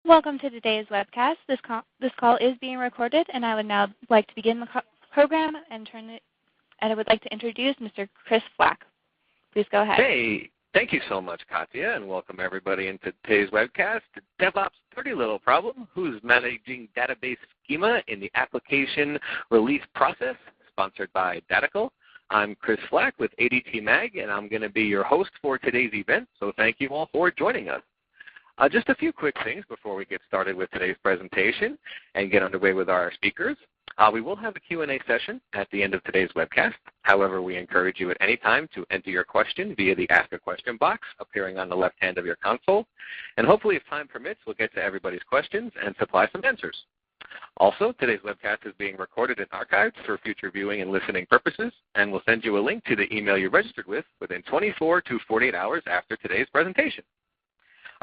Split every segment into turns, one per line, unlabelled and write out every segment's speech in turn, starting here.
Welcome to today's webcast. This call is being recorded, and I would now like to begin the program and I would like to introduce Mr. Chris Flack. Please go ahead.
Hey, thank you so much, Katya, and welcome everybody into today's webcast. DevOps' Dirty Little Problem, who's managing Database Schema in the application release process, sponsored by Datical. I'm Chris Flack with ADT Mag, and I'm going to be your host for today's event, so thank you all for joining us. Just a few quick things before we get started with today's presentation and get underway with our speakers. We will have a Q&A session at the end of today's webcast. However, we encourage you at any time to enter your question via the Ask a Question box appearing on the left hand of your console. And hopefully, if time permits, we'll get to everybody's questions and supply some answers. Also, today's webcast is being recorded and archived for future viewing and listening purposes, and we'll send you a link to the email you registered with within 24 to 48 hours after today's presentation.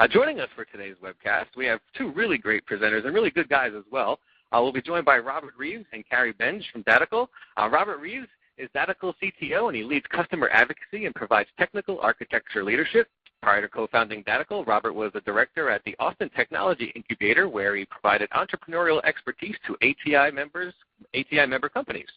Joining us for today's webcast, we have two really great presenters and really good guys as well. We'll be joined by Robert Reeves and Carey Benge from Datical. Robert Reeves is Datical CTO, and he leads customer advocacy and provides technical architecture leadership. Prior to co-founding Datical, Robert was a director at the Austin Technology Incubator, where he provided entrepreneurial expertise to ATI member companies.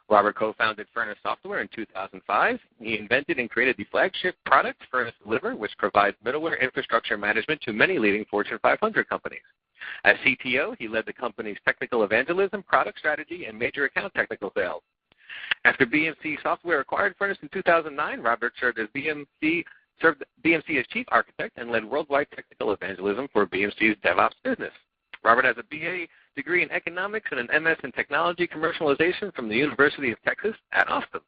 Robert co-founded Furnace Software in 2005. He invented and created the flagship product, Furnace Deliver, which provides middleware infrastructure management to many leading Fortune 500 companies. As CTO, he led the company's technical evangelism, product strategy, and major account technical sales. After BMC Software acquired Furnace in 2009, Robert served BMC as chief architect and led worldwide technical evangelism for BMC's DevOps business. Robert has a BA degree in economics and an MS in technology commercialization from the University of Texas at Austin.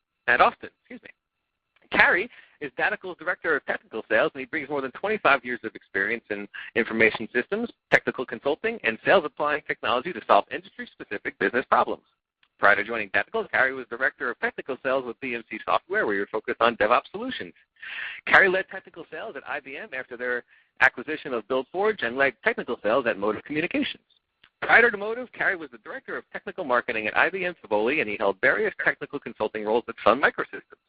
Carey is Datical's director of technical sales, and he brings more than 25 years of experience in information systems, technical consulting, and sales applying technology to solve industry-specific business problems. Prior to joining Datical, Carey was director of technical sales with BMC Software, where he was focused on DevOps solutions. Carey led technical sales at IBM after their acquisition of BuildForge and led technical sales at Motive Communications. Prior to Motive, Carey was the director of technical marketing at IBM Tivoli, and he held various technical consulting roles at Sun Microsystems.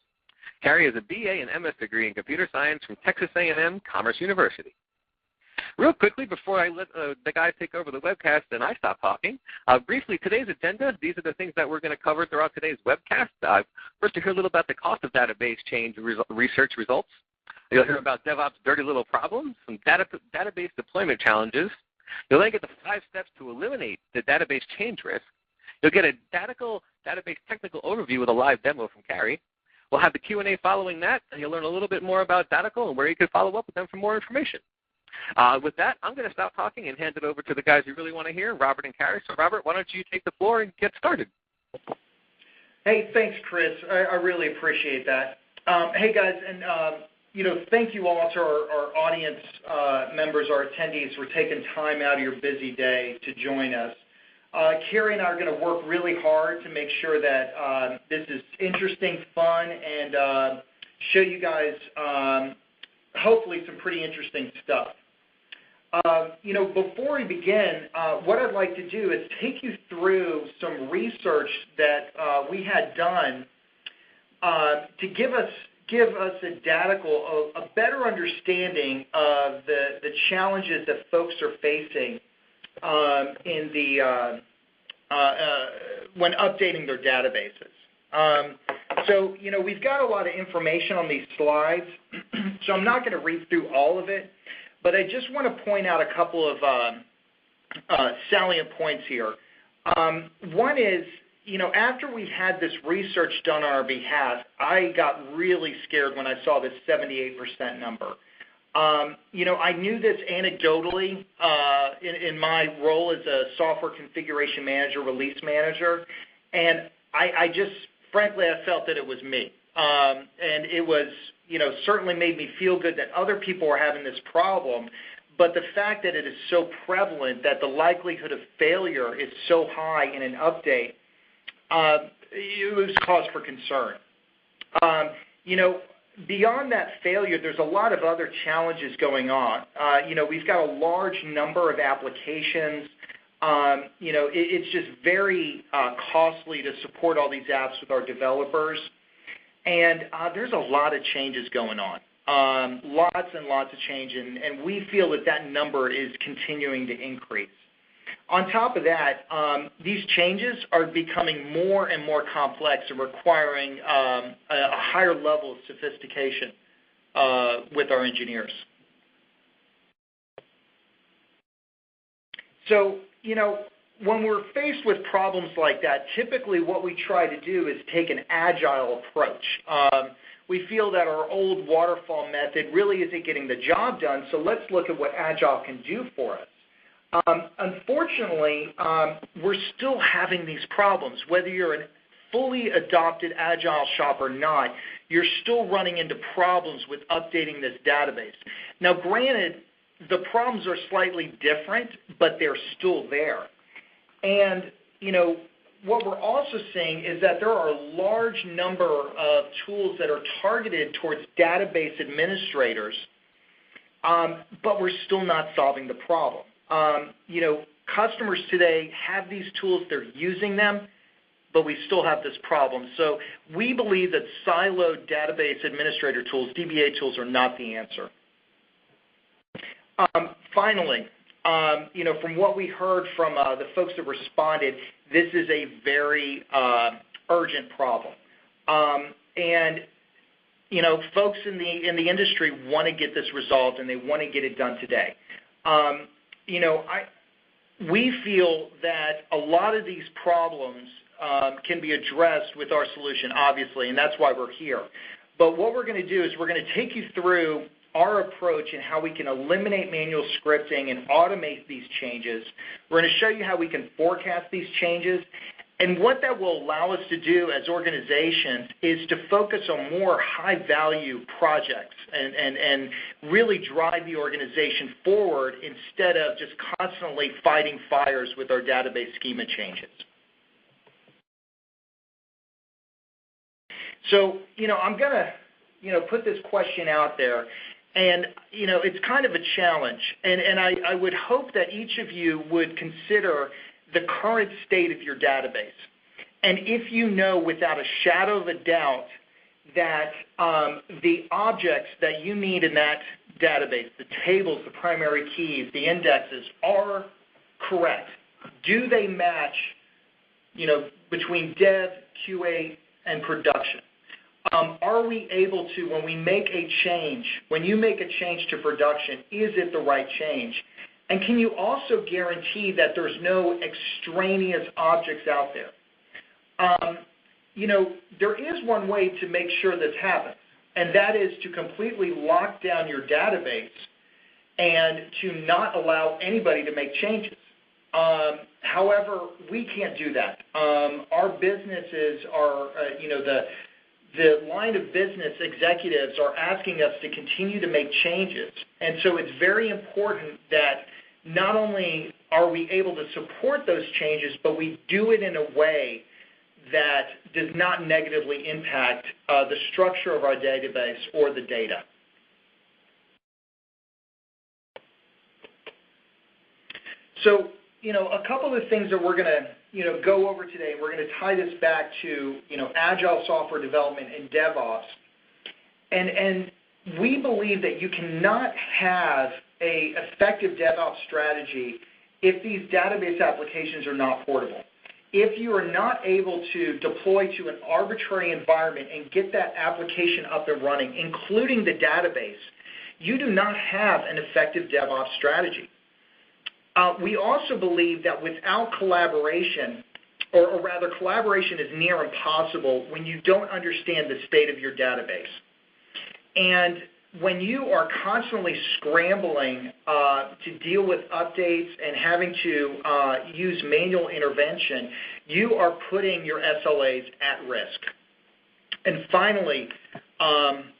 Carey has a BA and MS degree in computer science from Texas A&M Commerce University. Real quickly, before I let the guys take over the webcast and I stop talking, briefly, today's agenda, these are the things that we're going to cover throughout today's webcast. First, to hear a little about the cost of database change research results. You'll hear about DevOps' dirty little problems, some database deployment challenges. You'll then get the 5 steps to eliminate the database change risk. You'll get a Datical database technical overview with a live demo from Carey. We'll have the Q&A following that, and you'll learn a little bit more about Datical and where you can follow up with them for more information. With that, I'm going to stop talking and hand it over to the guys you really want to hear, Robert and Carey. So, Robert, why don't you take the floor and get started?
Hey, thanks, Chris. I really appreciate that. Hey, guys, and thank you all to our audience members, our attendees, for taking time out of your busy day to join us. Carey and I are going to work really hard to make sure that this is interesting, fun, and show you guys hopefully some pretty interesting stuff. Before we begin, what I'd like to do is take you through some research that we had done to give us at Datical a better understanding of the challenges that folks are facing when updating their databases. So, we've got a lot of information on these slides, so I'm not going to read through all of it, but I just want to point out a couple of salient points here. One is, after we had this research done on our behalf, I got really scared when I saw this 78% number. I knew this anecdotally in my role as a software configuration manager, release manager, and I just, frankly, I felt that it was me. And it was, certainly made me feel good that other people were having this problem, but the fact that it is so prevalent that the likelihood of failure is so high in an update, it was cause for concern. Beyond that failure, there's a lot of other challenges going on. We've got a large number of applications. It's just very costly to support all these apps with our developers. And there's a lot of changes going on. Lots and lots of change, and we feel that number is continuing to increase. On top of that, these changes are becoming more and more complex and requiring a higher level of sophistication with our engineers. So, when we're faced with problems like that, typically what we try to do is take an agile approach. We feel that our old waterfall method really isn't getting the job done, so let's look at what agile can do for us. Unfortunately, we're still having these problems. Whether you're a fully adopted agile shop or not, you're still running into problems with updating this database. Now, granted, the problems are slightly different, but they're still there. And, what we're also seeing is that there are a large number of tools that are targeted towards database administrators, but we're still not solving the problem. Customers today have these tools, they're using them, but we still have this problem. So we believe that siloed database administrator tools, DBA tools, are not the answer. Finally, from what we heard from the folks that responded, this is a very urgent problem. And folks in the industry want to get this resolved, and they want to get it done today. We feel that a lot of these problems can be addressed with our solution, obviously, and that's why we're here. But what we're going to do is we're going to take you through our approach and how we can eliminate manual scripting and automate these changes. We're going to show you how we can forecast these changes. And what that will allow us to do as organizations is to focus on more high-value projects and really drive the organization forward instead of just constantly fighting fires with our database schema changes. So, I'm going to, put this question out there. And, it's kind of a challenge. And I would hope that each of you would consider the current state of your database. And if you know without a shadow of a doubt that the objects that you need in that database, the tables, the primary keys, the indexes, are correct, do they match, between dev, QA, and production? Are we able to, when we make a change, when you make a change to production, is it the right change? And can you also guarantee that there's no extraneous objects out there? There is one way to make sure this happens, and that is to completely lock down your database and to not allow anybody to make changes. However, we can't do that. Our businesses are, the line of business executives are asking us to continue to make changes. And so it's very important that not only are we able to support those changes, but we do it in a way that does not negatively impact the structure of our database or the data. So, a couple of things that we're going to go over today. We're going to tie this back to, agile software development and DevOps. And we believe that you cannot have an effective DevOps strategy if these database applications are not portable. If you are not able to deploy to an arbitrary environment and get that application up and running, including the database, you do not have an effective DevOps strategy. We also believe that without collaboration, or rather collaboration is near impossible when you don't understand the state of your database. And when you are constantly scrambling to deal with updates and having to use manual intervention, you are putting your SLAs at risk. And finally,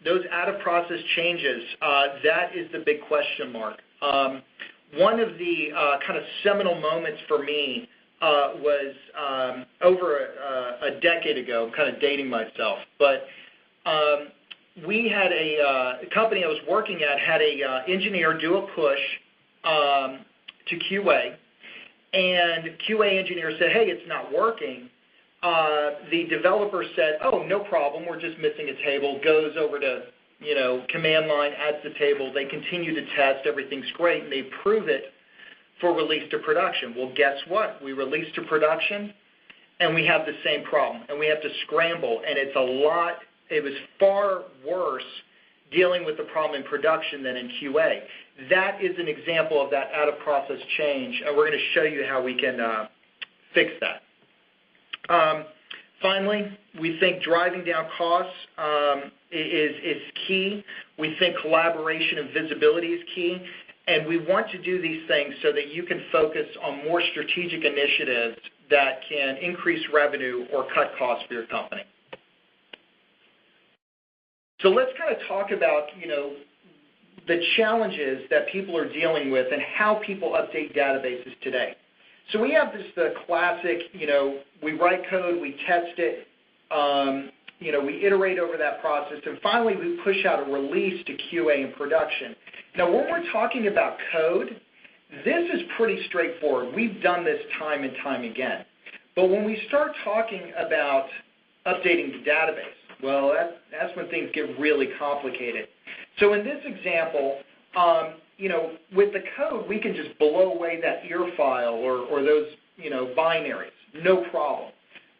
those out-of-process changes, that is the big question mark. One of the kind of seminal moments for me was over a decade ago. I'm kind of dating myself, but we had a company I was working at had a engineer do a push to QA, and QA engineer said, "Hey, it's not working." The developer said, "Oh, no problem. We're just missing a table." Goes over to command line adds the table, they continue to test, everything's great, and they prove it for release to production. Well, guess what? We release to production, and we have the same problem, and we have to scramble, and it was far worse dealing with the problem in production than in QA. That is an example of that out-of-process change, and we're going to show you how we can fix that. Finally, we think driving down costs is key. We think collaboration and visibility is key, and we want to do these things so that you can focus on more strategic initiatives that can increase revenue or cut costs for your company. So let's kind of talk about, the challenges that people are dealing with and how people update databases today. So we have the classic, we write code, we test it, we iterate over that process, and finally we push out a release to QA and production. Now, when we're talking about code, this is pretty straightforward. We've done this time and time again. But when we start talking about updating the database, well, that's when things get really complicated. So in this example, with the code, we can just blow away that EAR file or those, binaries, no problem.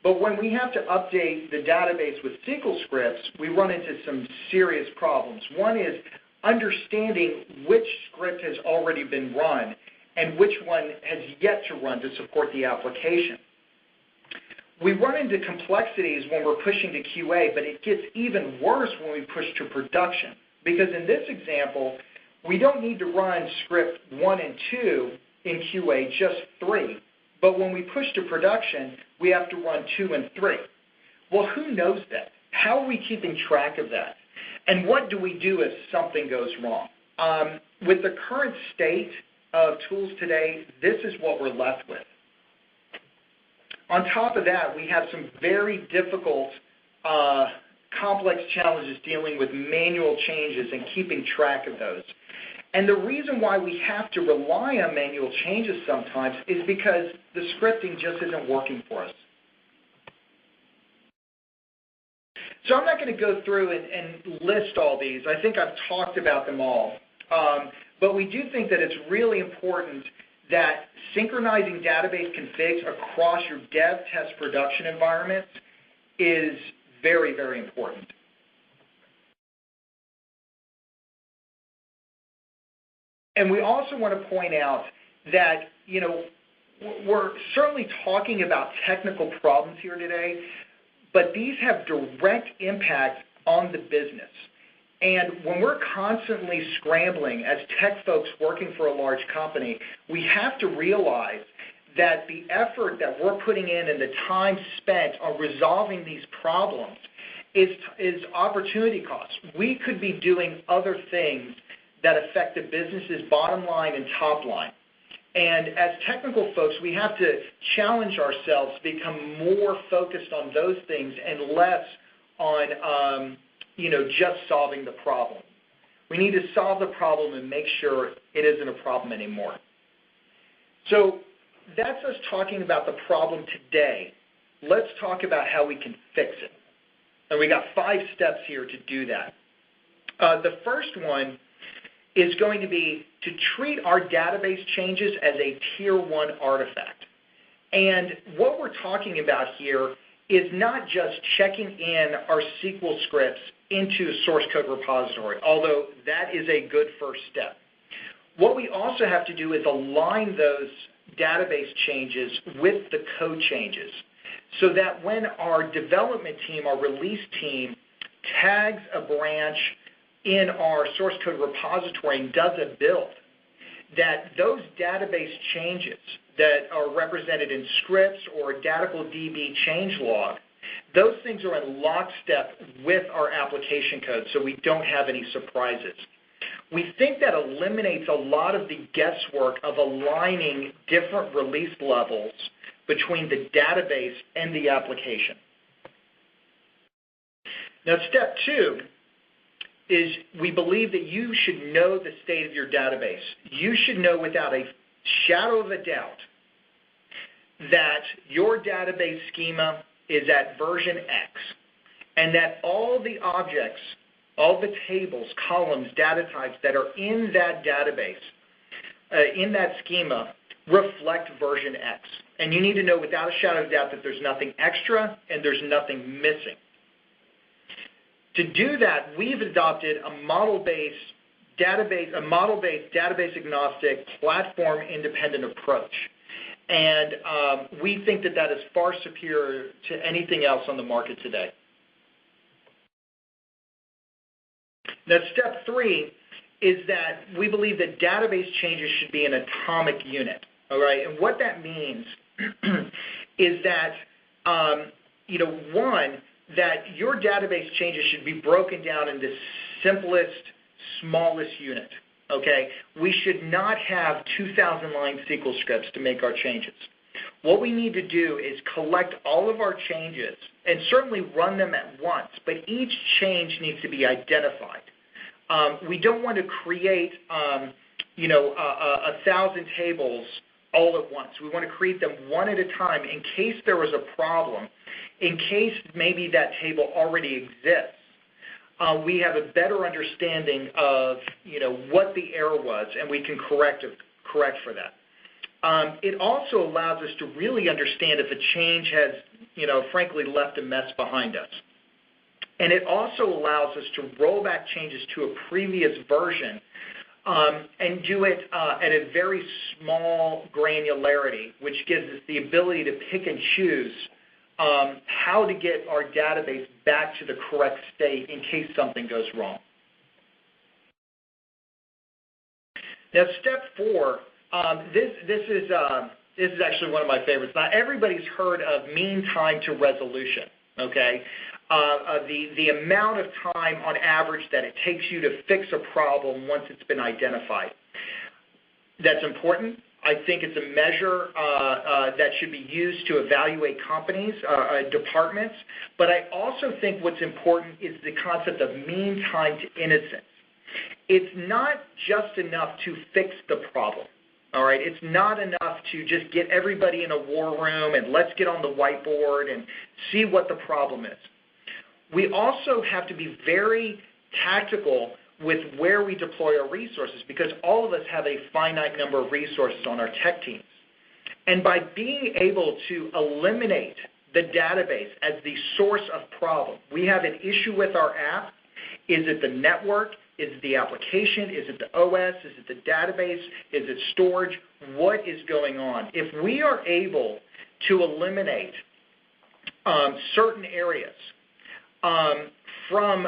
But when we have to update the database with SQL scripts, we run into some serious problems. One is understanding which script has already been run and which one has yet to run to support the application. We run into complexities when we're pushing to QA, but it gets even worse when we push to production. Because in this example, we don't need to run script 1 and 2 in QA, just 3. But when we push to production, we have to run 2 and 3. Well, who knows that? How are we keeping track of that? And what do we do if something goes wrong? With the current state of tools today, this is what we're left with. On top of that, we have some very difficult, complex challenges dealing with manual changes and keeping track of those. And the reason why we have to rely on manual changes sometimes is because the scripting just isn't working for us. So I'm not going to go through and list all these. I think I've talked about them all. But we do think that it's really important that synchronizing database configs across your dev, test, production environments is very, very important. And we also want to point out that, we're certainly talking about technical problems here today, but these have direct impact on the business. And when we're constantly scrambling as tech folks working for a large company, we have to realize that the effort that we're putting in and the time spent on resolving these problems is opportunity costs. We could be doing other things that affect the business's bottom line and top line. And as technical folks, we have to challenge ourselves to become more focused on those things and less on just solving the problem. We need to solve the problem and make sure it isn't a problem anymore. So that's us talking about the problem today. Let's talk about how we can fix it. And we got 5 steps here to do that. The first one is going to be to treat our database changes as a Tier 1 artifact. And what we're talking about here is not just checking in our SQL scripts into a source code repository, although that is a good first step. What we also have to do is align those database changes with the code changes so that when our development team, our release team, tags a branch in our source code repository and does a build, that those database changes that are represented in scripts or DB change log, those things are in lockstep with our application code so we don't have any surprises. We think that eliminates a lot of the guesswork of aligning different release levels between the database and the application. Now, step 2 is we believe that you should know the state of your database. You should know without a shadow of a doubt that your database schema is at version X and that all the objects all the tables, columns, data types that are in that database, in that schema, reflect version X. And you need to know without a shadow of doubt that there's nothing extra and there's nothing missing. To do that, we've adopted a model-based, database agnostic, platform independent approach. And we think that that is far superior to anything else on the market today. Now, step 3 is that we believe that database changes should be an atomic unit. All right, and what that means is that, one, that your database changes should be broken down into simplest, smallest unit. Okay, we should not have 2,000-line SQL scripts to make our changes. What we need to do is collect all of our changes and certainly run them at once, but each change needs to be identified. We don't want to create, 1,000 tables all at once. We want to create them one at a time in case there was a problem, in case maybe that table already exists. We have a better understanding of what the error was, and we can correct for that. It also allows us to really understand if a change has, frankly, left a mess behind us. And it also allows us to roll back changes to a previous version and do it at a very small granularity, which gives us the ability to pick and choose how to get our database back to the correct state in case something goes wrong. Now, step 4, this is actually one of my favorites. Now, everybody's heard of mean time to resolution, okay? The amount of time on average that it takes you to fix a problem once it's been identified. That's important. I think it's a measure that should be used to evaluate companies, departments, but I also think what's important is the concept of mean time to innocence. It's not just enough to fix the problem. All right, it's not enough to just get everybody in a war room and let's get on the whiteboard and see what the problem is. We also have to be very tactical with where we deploy our resources because all of us have a finite number of resources on our tech teams. And by being able to eliminate the database as the source of problem, we have an issue with our app. Is it the network? Is it the application? Is it the OS? Is it the database? Is it storage? What is going on? If we are able to eliminate certain areas from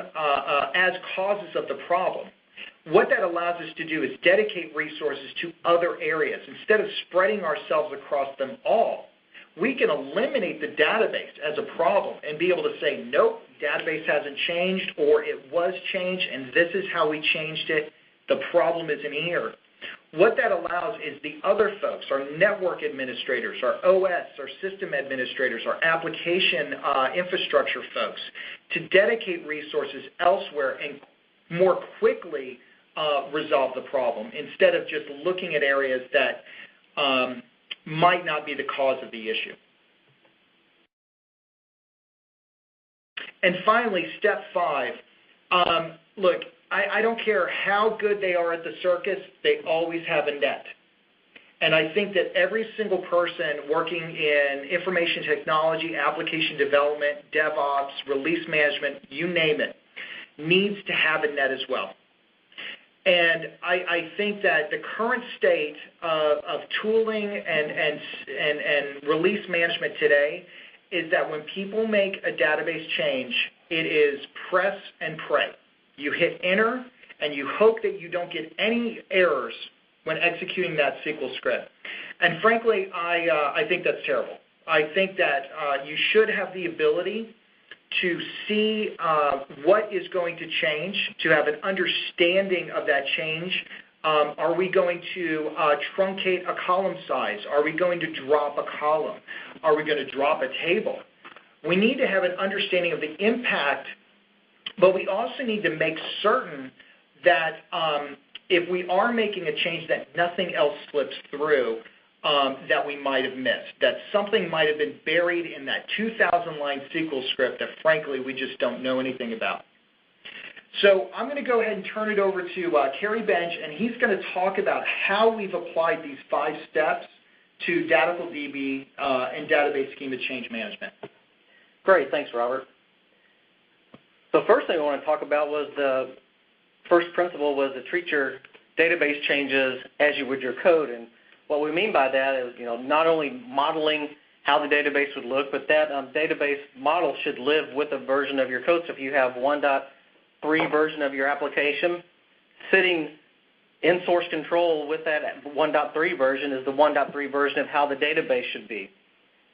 as causes of the problem, what that allows us to do is dedicate resources to other areas. Instead of spreading ourselves across them all, we can eliminate the database as a problem and be able to say, nope, database hasn't changed, or it was changed, and this is how we changed it. The problem isn't here. What that allows is the other folks, our network administrators, our OS, our system administrators, our application infrastructure folks, to dedicate resources elsewhere and more quickly resolve the problem instead of just looking at areas that might not be the cause of the issue. And finally, step 5, look, I don't care how good they are at the circus, they always have a net. And I think that every single person working in information technology, application development, DevOps, release management, you name it, needs to have a net as well. And I think that the current state of tooling and release management today is that when people make a database change, it is press and pray. You hit enter, and you hope that you don't get any errors when executing that SQL script. And frankly, I think that's terrible. I think that you should have the ability to see what is going to change, to have an understanding of that change. Are we going to truncate a column size? Are we going to drop a column? Are we going to drop a table? We need to have an understanding of the impact, but we also need to make certain that if we are making a change that nothing else slips through that we might have missed, that something might have been buried in that 2,000-line SQL script that, frankly, we just don't know anything about. So I'm going to go ahead and turn it over to Carey, Benge, and he's going to talk about how we've applied these 5 steps to DB and database schema change management.
Great, thanks, Robert. The first thing I want to talk about was the first principle was to treat your database changes as you would your code. And what we mean by that is, not only modeling how the database would look, but that database model should live with a version of your code. So if you have 1.3 version of your application, sitting in source control with that 1.3 version is the 1.3 version of how the database should be.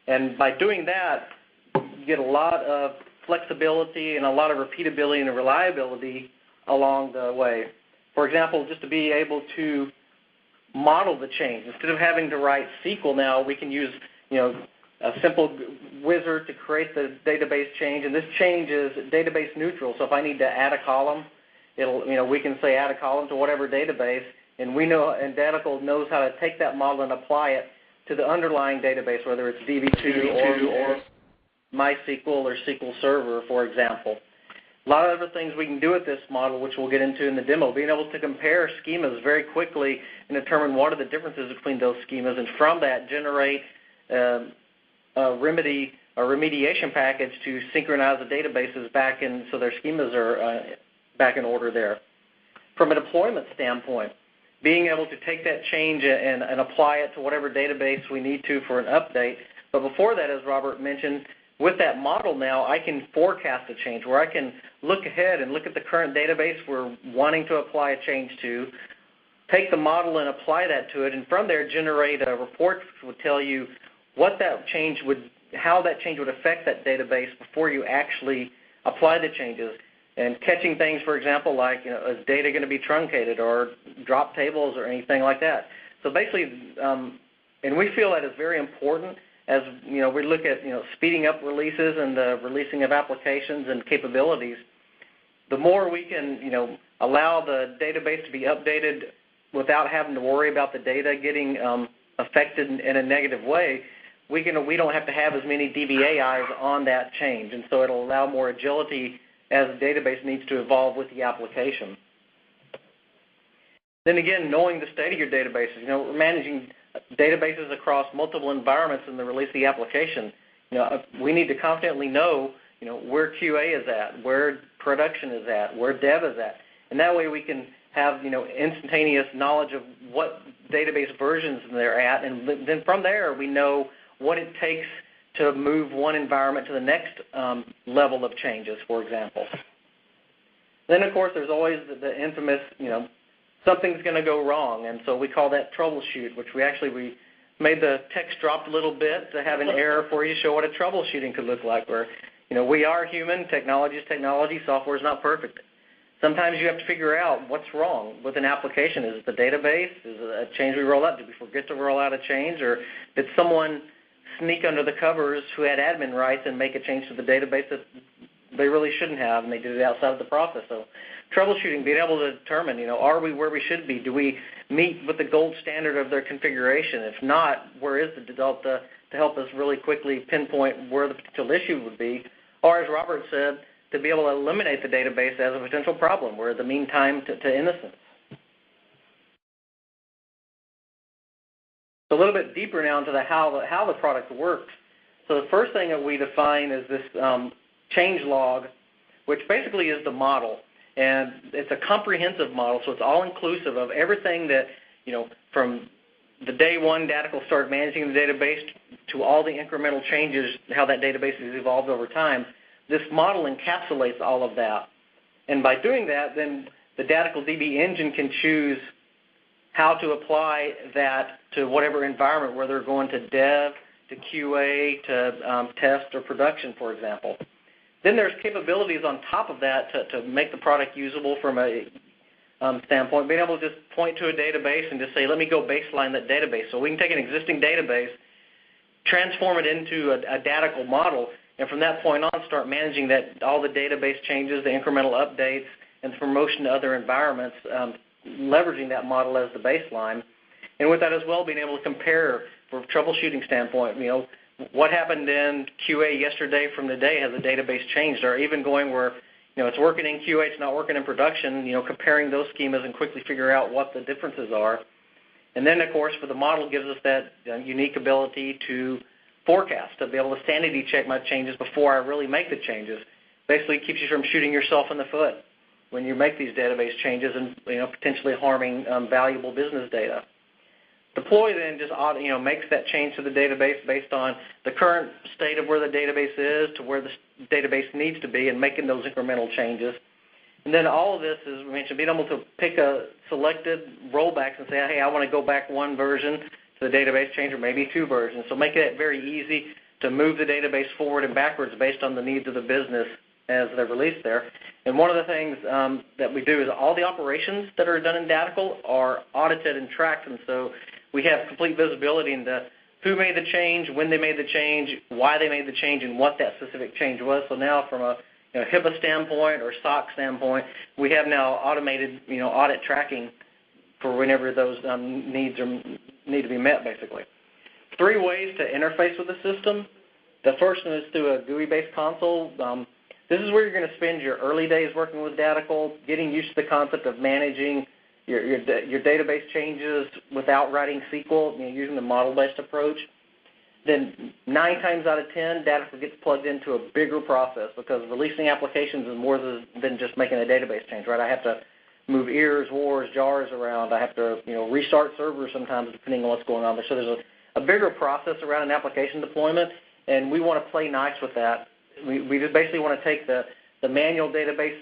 And by doing that, you get a lot of flexibility and a lot of repeatability and reliability along the way. For example, just to be able to model the change. Instead of having to write SQL now, we can use a simple wizard to create the database change, and this change is database neutral. So if I need to add a column, we can say add a column to whatever database, and we know, and Datacle knows how to take that model and apply it to the underlying database, whether it's DB2 or MySQL or SQL Server, for example. A lot of other things we can do with this model, which we'll get into in the demo, being able to compare schemas very quickly and determine what are the differences between those schemas, and from that generate a remediation package to synchronize the databases back in so their schemas are back in order there. From a deployment standpoint, being able to take that change and apply it to whatever database we need to for an update. But before that, as Robert mentioned, with that model now, I can forecast a change where I can look ahead and look at the current database we're wanting to apply a change to, take the model and apply that to it, and from there generate a report which would tell you what that change would, how that change would affect that database before you actually apply the changes. And catching things, for example, like is data going to be truncated or drop tables or anything like that. So basically, and we feel that is very important as we look at speeding up releases and the releasing of applications and capabilities. The more we can allow the database to be updated without having to worry about the data getting affected in a negative way, we don't have to have as many DBA eyes on that change, and so it'll allow more agility as the database needs to evolve with the application. Then again, knowing the state of your databases. We're managing databases across multiple environments in the release of the application. We need to confidently know, where QA is at, where production is at, where dev is at, and that way we can have, instantaneous knowledge of what database versions they're at, and then from there we know what it takes to move one environment to the next level of changes, for example. Then, of course, there's always the infamous, something's going to go wrong, and so we call that troubleshoot, which we made the text drop a little bit to have an error for you to show what a troubleshooting could look like, where, we are human, technology is technology, software is not perfect. Sometimes you have to figure out what's wrong with an application. Is it the database? Is it a change we roll out? Did we forget to roll out a change? Or did someone sneak under the covers who had admin rights and make a change to the database that they really shouldn't have, and they did it outside of the process? So troubleshooting, being able to determine, are we where we should be? Do we meet with the gold standard of their configuration? If not, where is the delta to help us really quickly pinpoint where the potential issue would be? Or as Robert said, to be able to eliminate the database as a potential problem, where the mean time to innocence. So a little bit deeper now into how the product works. So the first thing that we define is this change log, which basically is the model. And it's a comprehensive model, so it's all-inclusive of everything that, from the day one Datacle started managing the database to all the incremental changes, how that database has evolved over time. This model encapsulates all of that. And by doing that, then the Datacle DB engine can choose how to apply that to whatever environment, whether they're going to dev, to QA, to test or production, for example. Then there's capabilities on top of that to make the product usable from a standpoint, being able to just point to a database and just say, let me go baseline that database. So we can take an existing database, transform it into a Datacle model, and from that point on start managing all the database changes, the incremental updates, and the promotion to other environments, leveraging that model as the baseline. And with that as well, being able to compare from a troubleshooting standpoint, what happened in QA yesterday from today, has the database changed, or even going where, it's working in QA, it's not working in production, comparing those schemas and quickly figure out what the differences are. And then, of course, for the model gives us that unique ability to forecast, to be able to sanity check my changes before I really make the changes. Basically, it keeps you from shooting yourself in the foot when you make these database changes and potentially harming valuable business data. Deploy then just makes that change to the database based on the current state of where the database is to where the database needs to be and making those incremental changes. And then all of this, as we mentioned, being able to pick a selected rollbacks and say, hey, I want to go back one version to the database change or maybe two versions. So making it very easy to move the database forward and backwards based on the needs of the business as they're released there. And one of the things that we do is all the operations that are done in Datical are audited and tracked, and so we have complete visibility into who made the change, when they made the change, why they made the change, and what that specific change was. So now from a HIPAA standpoint or SOC standpoint, we have now automated audit tracking for whenever those needs need to be met, basically. 3 ways to interface with the system. The first one is through a GUI-based console. This is where you're going to spend your early days working with Datical, getting used to the concept of managing your database changes without writing SQL, using the model-based approach. Then 9 times out of 10, Datical gets plugged into a bigger process because releasing applications is more than just making a database change, right? I have to move ears, wars, jars around. I have to restart servers sometimes depending on what's going on there. So there's a bigger process around an application deployment, and we want to play nice with that. We just basically want to take the manual database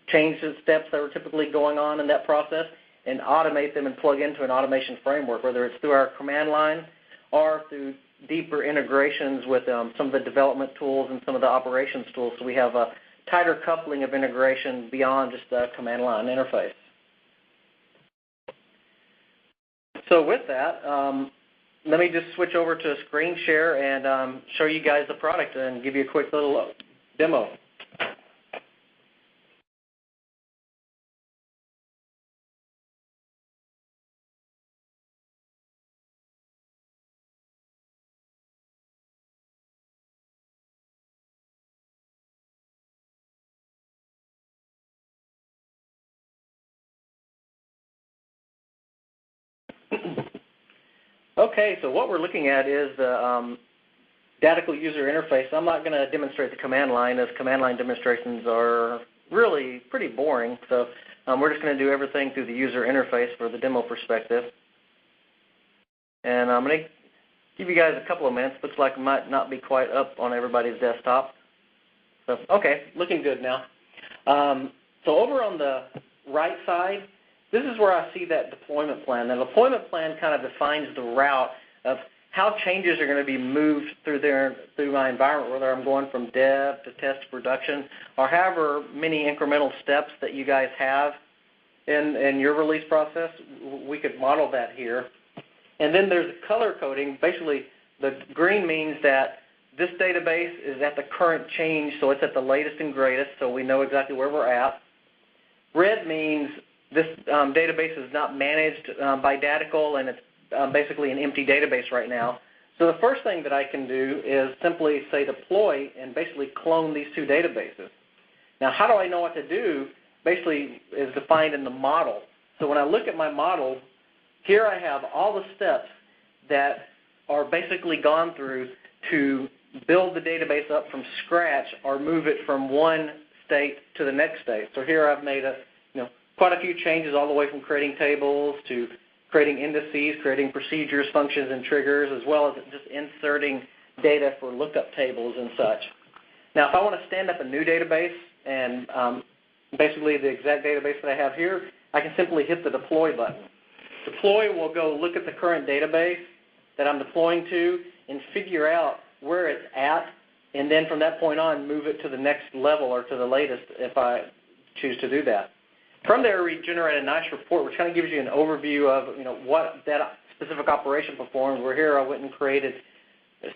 changes steps that are typically going on in that process and automate them and plug into an automation framework, whether it's through our command line or through deeper integrations with some of the development tools and some of the operations tools. So we have a tighter coupling of integration beyond just the command line interface. So with that, let me just switch over to a screen share and show you guys the product and give you a quick little demo. Okay, so what we're looking at is the Datical user interface. I'm not going to demonstrate the command line, as command line demonstrations are really pretty boring. So we're just going to do everything through the user interface for the demo perspective. And I'm going to give you guys a couple of minutes. Looks like it might not be quite up on everybody's desktop. So, okay, looking good now. So over on the right side, this is where I see that deployment plan. The deployment plan kind of defines the route of how changes are going to be moved through my environment, whether I'm going from dev to test to production, or however many incremental steps that you guys have in your release process. We could model that here. And then there's color coding. Basically, the green means that this database is at the current change, so it's at the latest and greatest, so we know exactly where we're at. Red means this database is not managed by Datical, and it's basically an empty database right now. So the first thing that I can do is simply say deploy and basically clone these 2 databases. Now, how do I know what to do? Basically is defined in the model. So when I look at my model, here I have all the steps that are basically gone through to build the database up from scratch or move it from one state to the next state. So here I've made quite a few changes all the way from creating tables to creating indices, creating procedures, functions, and triggers, as well as just inserting data for lookup tables and such. Now, if I want to stand up a new database and basically the exact database that I have here, I can simply hit the deploy button. Deploy will go look at the current database that I'm deploying to and figure out where it's at, and then from that point on, move it to the next level or to the latest if I choose to do that. From there, we generate a nice report which kind of gives you an overview of what that specific operation performed. Where here I went and created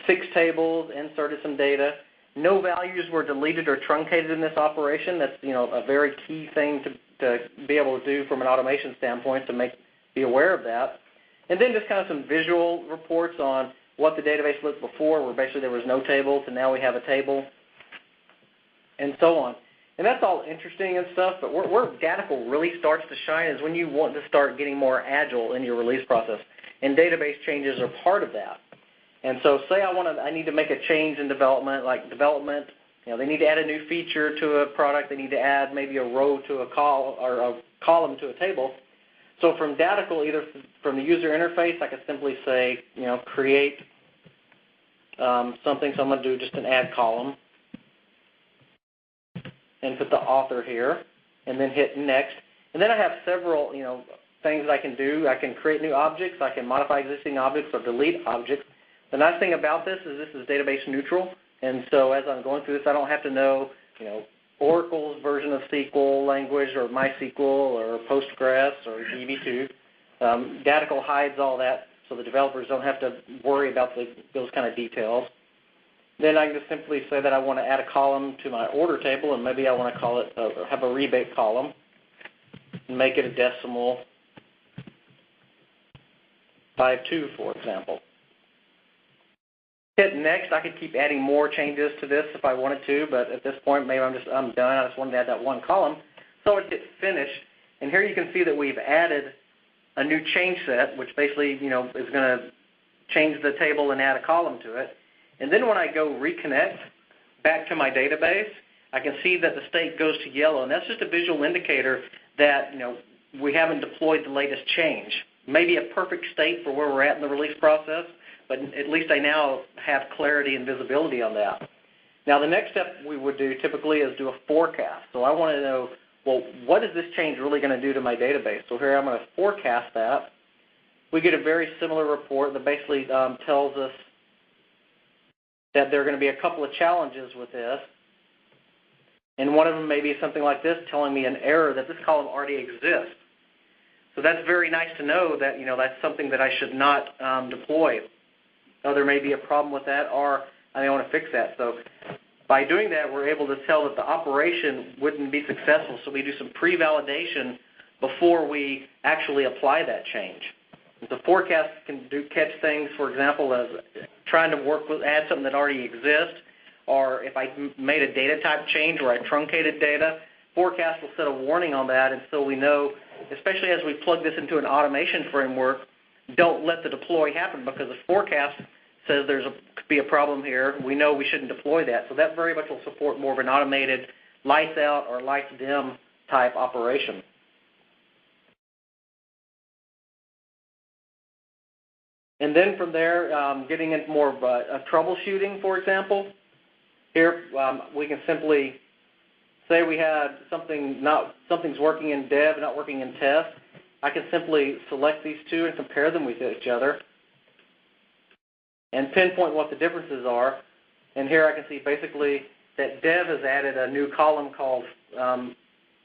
6 tables, inserted some data. No values were deleted or truncated in this operation. That's a very key thing to be able to do from an automation standpoint to be aware of that. And then just kind of some visual reports on what the database looked before, where basically there was no table to now we have a table, and so on. And that's all interesting and stuff, but where Datical really starts to shine is when you want to start getting more agile in your release process, and database changes are part of that. And so say I need to make a change in development, like development, they need to add a new feature to a product, they need to add maybe a row to a column to a table. So from Datical, either from the user interface, I could simply say, create something, so I'm going to do just an add column and put the author here and then hit next. And then I have several, things that I can do. I can create new objects, I can modify existing objects or delete objects. The nice thing about this is database neutral, and so as I'm going through this, I don't have to know, Oracle's version of SQL language or MySQL or Postgres or DB2. Datical hides all that, so the developers don't have to worry about those kind of details. Then I can just simply say that I want to add a column to my order table, and maybe I want to call it have a rebate column and make it a decimal 5.2, for example. Hit next. I could keep adding more changes to this if I wanted to, but at this point, maybe I'm done. I just wanted to add that one column. So it hit finish, and here you can see that we've added a new change set, which basically, is going to change the table and add a column to it. And then when I go reconnect back to my database, I can see that the state goes to yellow, and that's just a visual indicator that, we haven't deployed the latest change. Maybe a perfect state for where we're at in the release process, but at least I now have clarity and visibility on that. Now the next step we would do typically is do a forecast. So I want to know, well, what is this change really going to do to my database? So here I'm going to forecast that. We get a very similar report that basically tells us that there are going to be a couple of challenges with this. And one of them may be something like this, telling me an error that this column already exists. So that's very nice to know that, that's something that I should not deploy. There may be a problem with that, or I may want to fix that. So by doing that, we're able to tell that the operation wouldn't be successful, so we do some pre-validation before we actually apply that change. The forecast can catch things, for example, as trying to add something that already exists, or if I made a data type change or I truncated data, forecast will set a warning on that, and so we know, especially as we plug this into an automation framework, don't let the deploy happen, because the forecast says could be a problem here. We know we shouldn't deploy that. So that very much will support more of an automated lights out or lights dim type operation. And then from there, getting into more of a troubleshooting, for example. Here we can simply say we had something's working in dev, not working in test. I can simply select these two and compare them with each other and pinpoint what the differences are. And here I can see basically that dev has added a new column called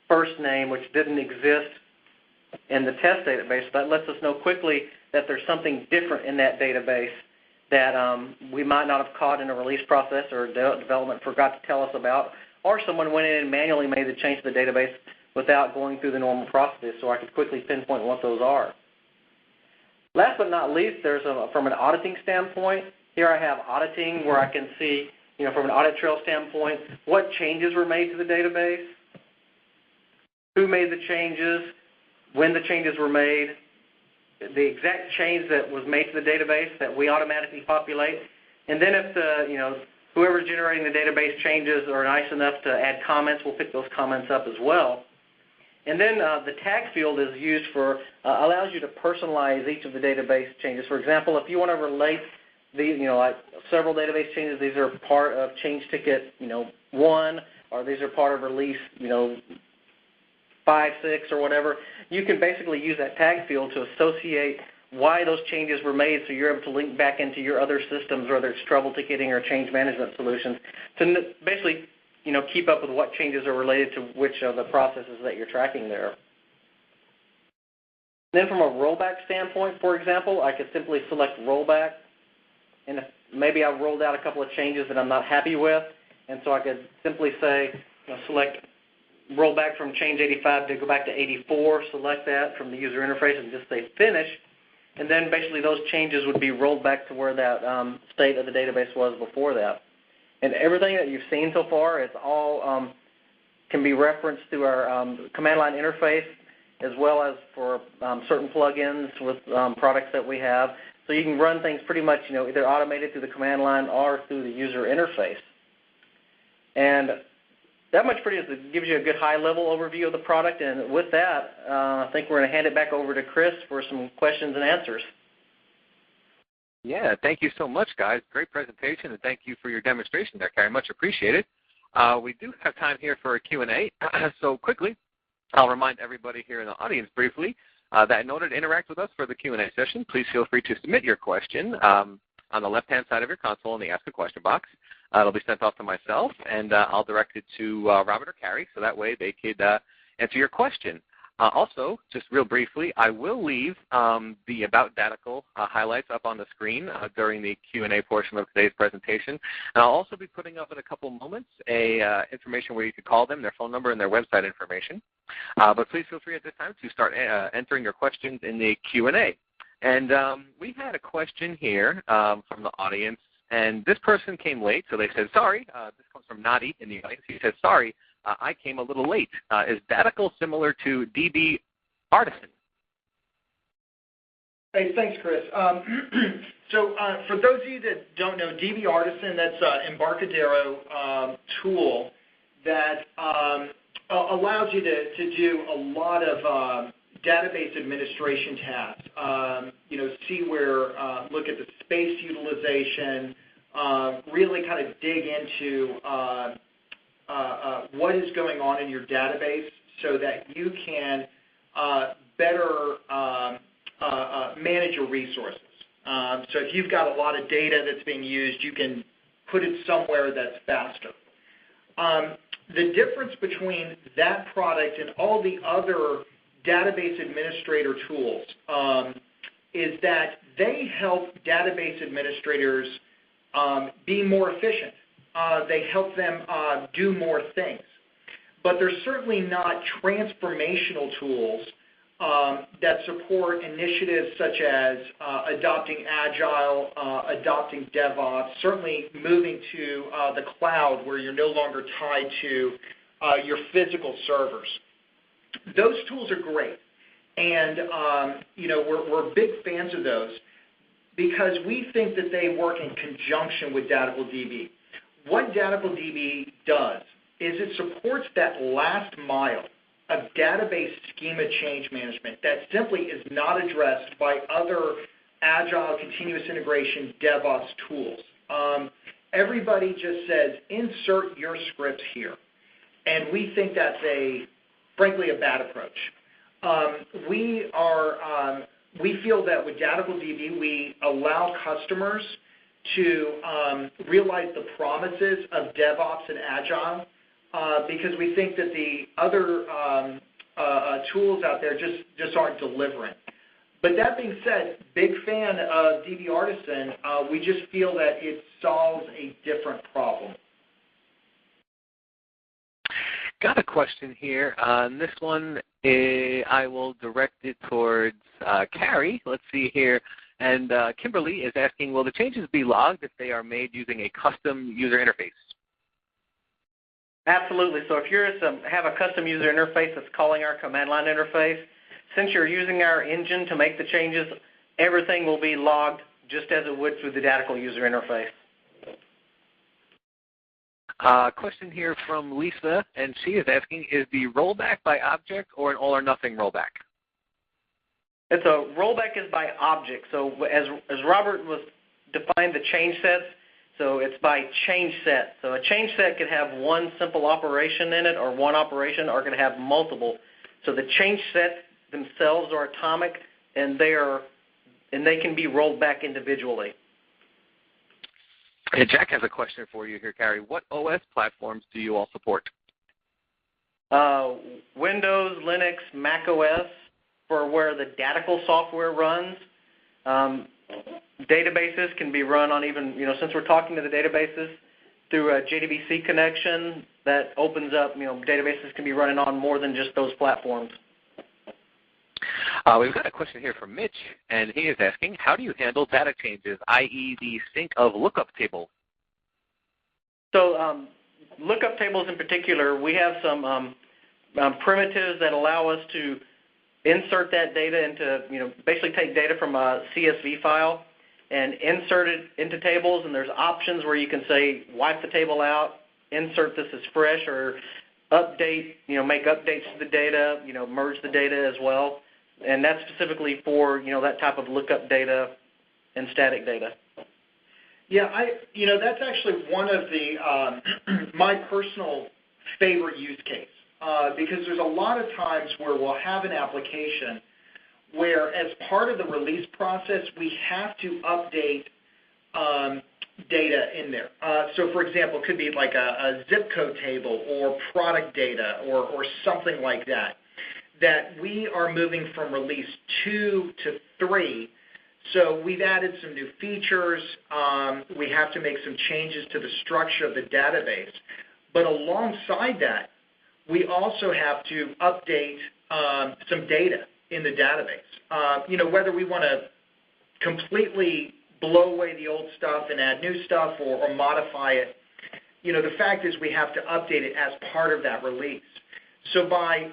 first name, which didn't exist in the test database. So that lets us know quickly that there's something different in that database that we might not have caught in a release process or development forgot to tell us about, or someone went in and manually made the change to the database without going through the normal process, so I could quickly pinpoint what those are. Last but not least, from an auditing standpoint, here I have auditing where I can see, from an audit trail standpoint, what changes were made to the database, who made the changes, when the changes were made, the exact change that was made to the database that we automatically populate, and then if whoever's generating the database changes are nice enough to add comments, we'll pick those comments up as well. And then the tag field is used for, allows you to personalize each of the database changes. For example, if you want to relate like several database changes, these are part of change ticket, 1, or these are part of release, 5, 6, or whatever, you can basically use that tag field to associate why those changes were made, so you're able to link back into your other systems, whether it's trouble ticketing or change management solutions, to basically keep up with what changes are related to which of the processes that you're tracking there. Then from a rollback standpoint, for example, I could simply select rollback, and if maybe I've rolled out a couple of changes that I'm not happy with, and so I could simply say, select rollback from change 85 to go back to 84, select that from the user interface and just say finish, and then basically those changes would be rolled back to where that state of the database was before that. And everything that you've seen so far, it's all can be referenced through our command line interface, as well as for certain plugins with products that we have. So you can run things pretty much, either automated through the command line or through the user interface. And that much gives you a good high-level overview of the product. And with that, I think we're going to hand it back over to Chris for some questions and answers.
Yeah, thank you so much, guys. Great presentation, and thank you for your demonstration there, Carey. Much appreciated. We do have time here for a Q&A. So quickly, I'll remind everybody here in the audience briefly that in order to interact with us for the Q&A session, please feel free to submit your question on the left-hand side of your console in the Ask a Question box. It'll be sent off to myself, and I'll direct it to Robert or Carey, so that way they could answer your question. Also, just real briefly, I will leave the About Datical highlights up on the screen during the Q&A portion of today's presentation. And I'll also be putting up in a couple moments information where you can call them, their phone number, and their website information. But please feel free at this time to start entering your questions in the Q&A. And we had a question here from the audience. And this person came late, so they said, sorry. This comes from Nadi in the audience. He said, sorry, I came a little late. Is Datical similar to DB Artisan?
Hey, thanks, Chris. So for those of you that don't know, DB Artisan, that's an Embarcadero tool that allows you to do a lot of database administration tasks. See where, look at the space utilization, really kind of dig into what is going on in your database so that you can better manage your resources. So if you've got a lot of data that's being used, you can put it somewhere that's faster. The difference between that product and all the other database administrator tools is that they help database administrators be more efficient. They help them do more things. But they're certainly not transformational tools that support initiatives such as adopting Agile, adopting DevOps, certainly moving to the cloud where you're no longer tied to your physical servers. Those tools are great, and we're big fans of those because we think that they work in conjunction with DB. What DB does is it supports that last mile of database schema change management that simply is not addressed by other Agile, continuous integration, DevOps tools. Everybody just says, insert your scripts here. And we think that's frankly a bad approach. We feel that with DB, we allow customers to realize the promises of DevOps and Agile because we think that the other tools out there just aren't delivering. But that being said, big fan of DB Artisan. We just feel that it solves a different problem.
Got a question here. This one, I will direct it towards Carey. Let's see here. And Kimberly is asking, will the changes be logged if they are made using a custom user interface?
Absolutely. So if you have a custom user interface that's calling our command line interface, since you're using our engine to make the changes, everything will be logged just as it would through the Datical user interface.
Question here from Lisa, and she is asking, is the rollback by object or an all-or-nothing rollback?
It's a rollback is by object. So as Robert was defined the change sets, so it's by change set. So a change set could have one simple operation in it or one operation, or it could have multiple. So the change sets themselves are atomic, and they can be rolled back individually.
Hey, Jack has a question for you here, Carey. What OS platforms do you all support?
Windows, Linux, Mac OS for where the Datical software runs. Databases can be run on even, since we're talking to the databases through a JDBC connection, that opens up, databases can be running on more than just those platforms.
We've got a question here from Mitch, and he is asking, how do you handle data changes, i.e. the sync of lookup table?
So lookup tables in particular, we have some primitives that allow us to insert that data into, basically take data from a CSV file and insert it into tables, and there's options where you can say wipe the table out, insert this as fresh, or update, make updates to the data, merge the data as well. And that's specifically for, that type of lookup data and static data.
Yeah, that's actually one of the my personal favorite use case because there's a lot of times where we'll have an application where as part of the release process we have to update data in there. So for example, it could be like a zip code table or product data or something like that we are moving from release 2 to 3. So we've added some new features. We have to make some changes to the structure of the database. But alongside that, we also have to update some data in the database. Whether we want to completely blow away the old stuff and add new stuff or modify it, the fact is we have to update it as part of that release. So by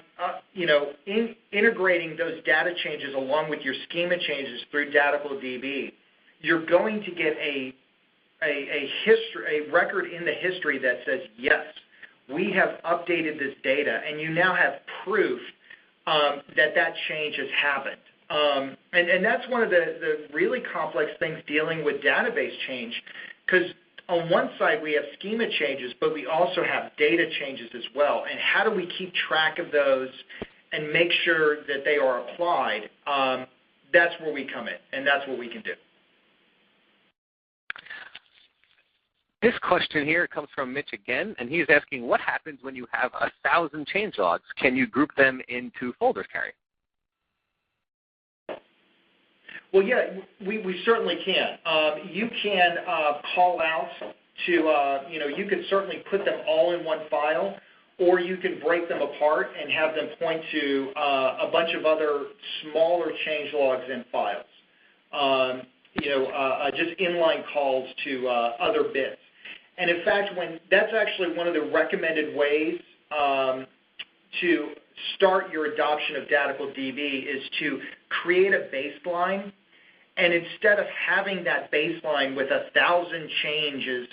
integrating those data changes along with your schema changes through DB, you're going to get a record in the history that says, yes, we have updated this data, and you now have proof that change has happened. And that's one of the really complex things dealing with database change, because on one side we have schema changes, but we also have data changes as well. And how do we keep track of those and make sure that they are applied? That's where we come in, and that's what we can do.
This question here comes from Mitch again, and he's asking, what happens when you have 1,000 change logs? Can you group them into folders, Carey?
Well, yeah, we certainly can. You can call out to, you can certainly put them all in one file, or you can break them apart and have them point to a bunch of other smaller change logs in files. Just inline calls to other bits. And in fact, that's actually one of the recommended ways to start your adoption of DB is to create a baseline. And instead of having that baseline with 1,000 changes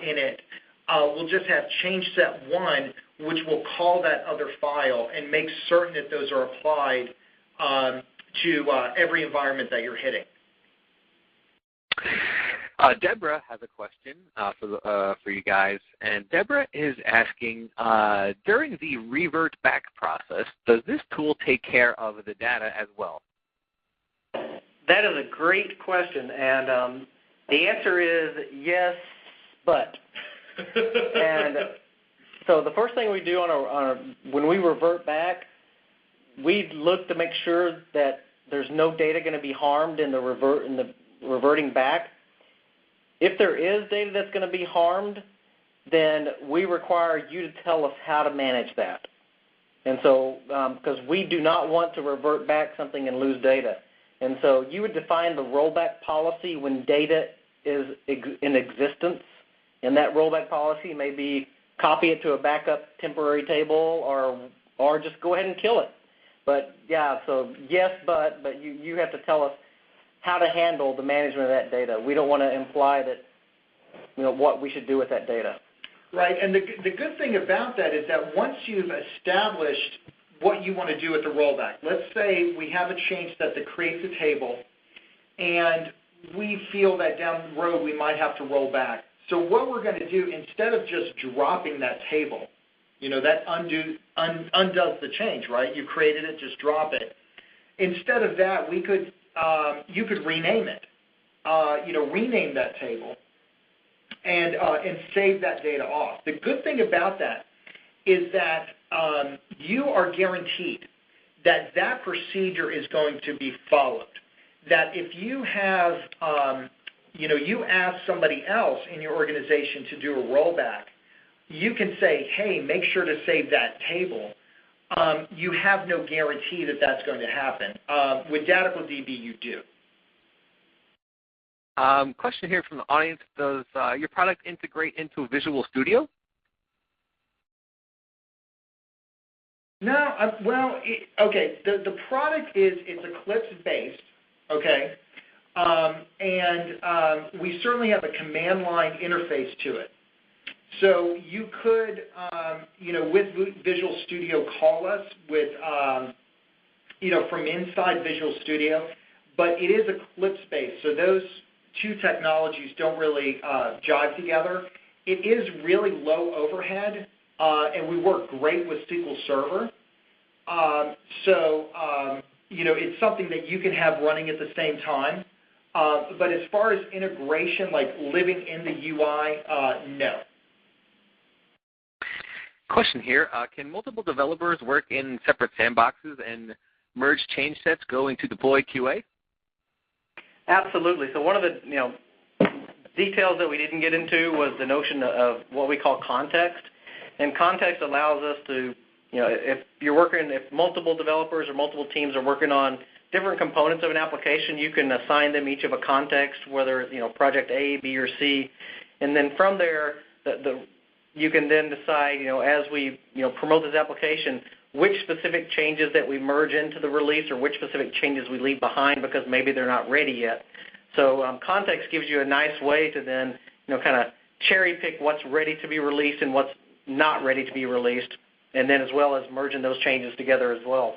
in it, we'll just have change set 1, which will call that other file and make certain that those are applied to every environment that you're hitting.
Deborah has a question for you guys, and Deborah is asking, during the revert back process, does this tool take care of the data as well?
That is a great question, and the answer is yes, but. And so the first thing we do when we revert back, we look to make sure that there's no data going to be harmed in the reverting back. If there is data that's going to be harmed, then we require you to tell us how to manage that. And so, because we do not want to revert back something and lose data. And so you would define the rollback policy when data is in existence. And that rollback policy may be copy it to a backup temporary table or just go ahead and kill it. But, yeah, so yes, but you have to tell us how to handle the management of that data. We don't want to imply that, what we should do with that data.
Right, and the good thing about that is that once you've established what you want to do with the rollback, let's say we have a change set that creates a table, and we feel that down the road we might have to roll back. So what we're going to do, instead of just dropping that table, that undoes the change, right? You created it, just drop it. Instead of that, you could rename it, rename that table, and save that data off. The good thing about that is that you are guaranteed that procedure is going to be followed. That if you have, you ask somebody else in your organization to do a rollback, you can say, hey, make sure to save that table. You have no guarantee that that's going to happen. With DB, you do.
Question here from the audience, does your product integrate into Visual Studio?
No, okay. The product it's Eclipse-based, okay, and we certainly have a command line interface to it. So you could, with Visual Studio, call us with, from inside Visual Studio, but it is Eclipse-based, so those two technologies don't really jive together. It is really low overhead, and we work great with SQL Server. It's something that you can have running at the same time. But as far as integration, like living in the UI, no.
Question here, can multiple developers work in separate sandboxes and merge change sets going to deploy QA?
Absolutely. So one of the details that we didn't get into was the notion of what we call context. And context allows us to, if multiple developers or multiple teams are working on different components of an application, you can assign them each of a context, whether project A, B, or C, and then from there, you can then decide, as we promote this application, which specific changes that we merge into the release or which specific changes we leave behind because maybe they're not ready yet. So context gives you a nice way to then kind of cherry pick what's ready to be released and what's not ready to be released, and then as well as merging those changes together as well.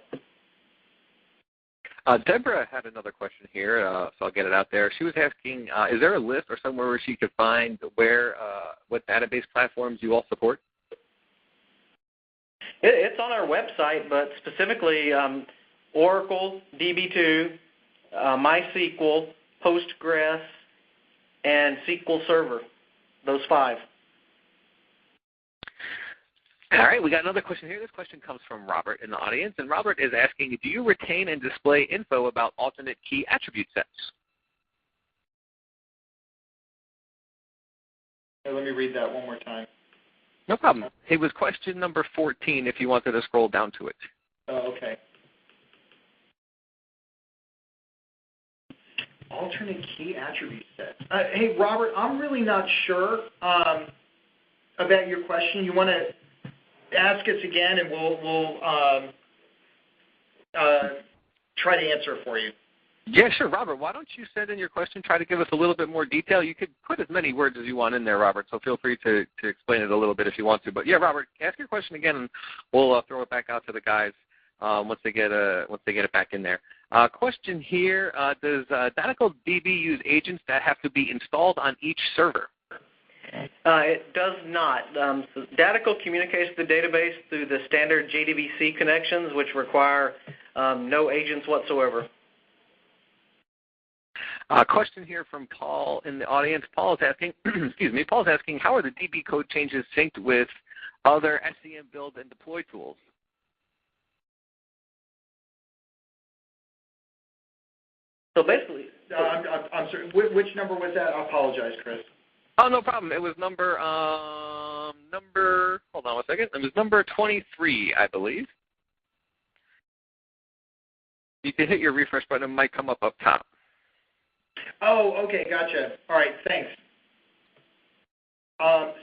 Deborah had another question here, so I'll get it out there. She was asking, is there a list or somewhere where she could find what database platforms you all support?
It's on our website, but specifically Oracle, DB2, MySQL, Postgres, and SQL Server, those 5.
All right, we got another question here. This question comes from Robert in the audience, and Robert is asking, do you retain and display info about alternate key attribute sets?
Hey, let me read that one more time.
No problem. It was question number 14 if you wanted to scroll down to it.
Oh, okay. Alternate key attribute sets. Hey, Robert, I'm really not sure about your question. You want to ask us again, and we'll try to answer it for you.
Yeah, sure. Robert, why don't you send in your question, try to give us a little bit more detail. You could put as many words as you want in there, Robert, so feel free to explain it a little bit if you want to. But, yeah, Robert, ask your question again, and we'll throw it back out to the guys once they get it back in there. Question here, does Datacl DB use agents that have to be installed on each server?
It does not. So Datacl communicates with the database through the standard JDBC connections, which require no agents whatsoever.
Question here from Paul in the audience. Paul is asking, Paul is asking, how are the DB code changes synced with other SCM build and deploy tools?
So basically,
I'm sorry. Which number was that? I apologize, Chris.
Oh, no problem. It was number, hold on one second. It was number 23, I believe. You can hit your refresh button. It might come up top.
Oh, okay. Gotcha. All right. Thanks.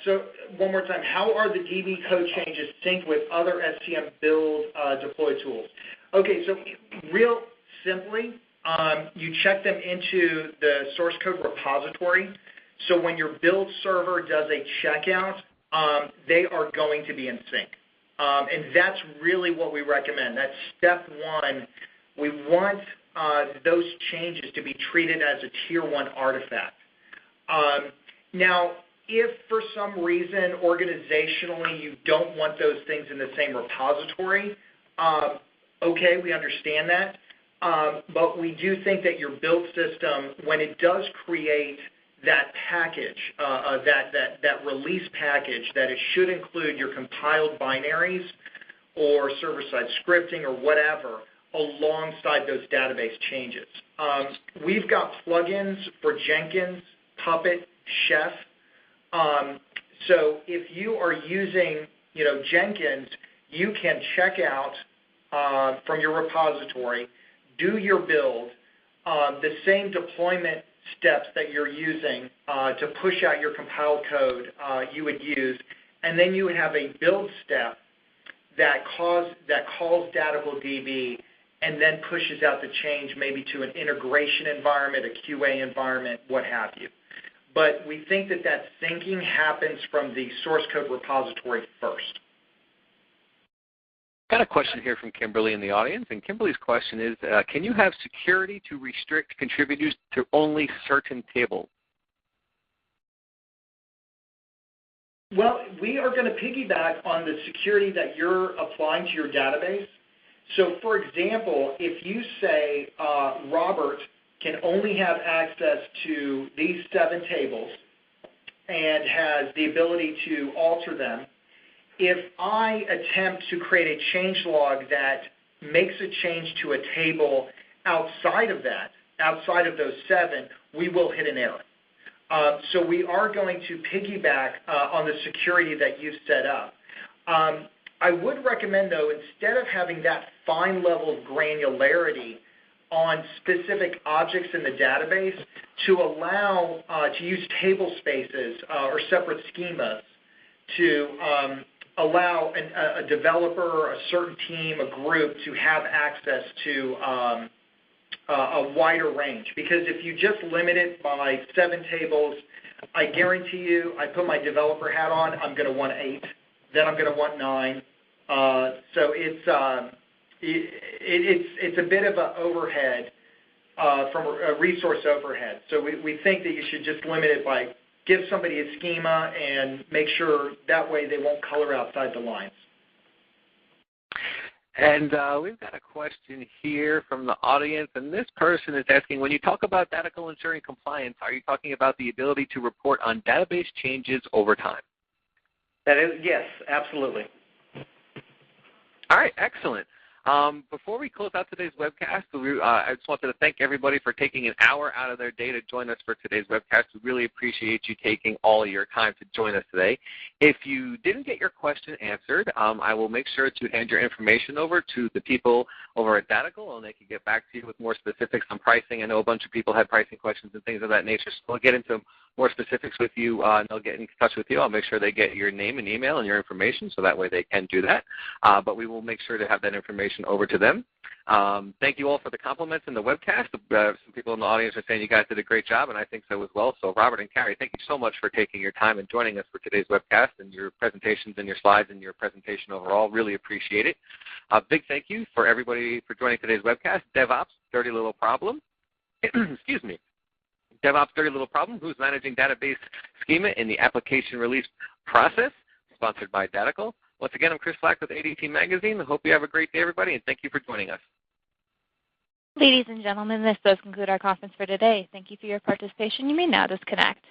So one more time. How are the DB code changes synced with other SCM build deploy tools? Okay. So real simply, you check them into the source code repository. So when your build server does a checkout, they are going to be in sync. And that's really what we recommend. That's step one. We want those changes to be treated as a Tier 1 artifact. Now, if for some reason organizationally you don't want those things in the same repository, okay, we understand that. But we do think that your build system, when it does create that package, that release package, that it should include your compiled binaries or server-side scripting or whatever alongside those database changes. We've got plugins for Jenkins, Puppet, Chef. So if you are using Jenkins, you can check out from your repository, do your build, the same deployment steps that you're using to push out your compiled code you would use, and then you would have a build step that calls Datical DB and then pushes out the change maybe to an integration environment, a QA environment, what have you. But we think that syncing happens from the source code repository first.
Got a question here from Kimberly in the audience, and Kimberly's question is, can you have security to restrict contributors to only certain tables?
Well, we are going to piggyback on the security that you're applying to your database. So, for example, if you say Robert can only have access to these 7 tables and has the ability to alter them, if I attempt to create a change log that makes a change to a table outside of those 7, we will hit an error. So we are going to piggyback on the security that you've set up. I would recommend, though, instead of having that fine level of granularity on specific objects in the database, to allow to use table spaces or separate schemas to allow a developer, a certain team, a group to have access to a wider range. Because if you just limit it by 7 tables, I guarantee you, I put my developer hat on, I'm going to want 8, then I'm going to want 9. So it's a bit of an overhead from a resource overhead. So we think that you should just limit it by give somebody a schema and make sure that way they won't color outside the lines.
And we've got a question here from the audience, and this person is asking, when you talk about Datical ensuring compliance, are you talking about the ability to report on database changes over time?
That is, yes, absolutely.
All right, excellent. Before we close out today's webcast, I just wanted to thank everybody for taking an hour out of their day to join us for today's webcast. We really appreciate you taking all your time to join us today. If you didn't get your question answered, I will make sure to hand your information over to the people over at Datical, and they can get back to you with more specifics on pricing. I know a bunch of people had pricing questions and things of that nature, so we'll get into more specifics with you, and they'll get in touch with you. I'll make sure they get your name and email and your information, so that way they can do that. But we will make sure to have that information over to them. Thank you all for the compliments in the webcast. Some people in the audience are saying you guys did a great job, and I think so as well. So Robert and Carey, thank you so much for taking your time and joining us for today's webcast and your presentations and your slides and your presentation overall. Really appreciate it. A big thank you for everybody for joining today's webcast. DevOps, Dirty Little Problem. Excuse me. DevOps, Dirty Little Problem, who's managing database schema in the application release process, sponsored by Datical. Once again, I'm Chris Flack with ADT Magazine. I hope you have a great day, everybody, and thank you for joining us.
Ladies and gentlemen, this does conclude our conference for today. Thank you for your participation. You may now disconnect.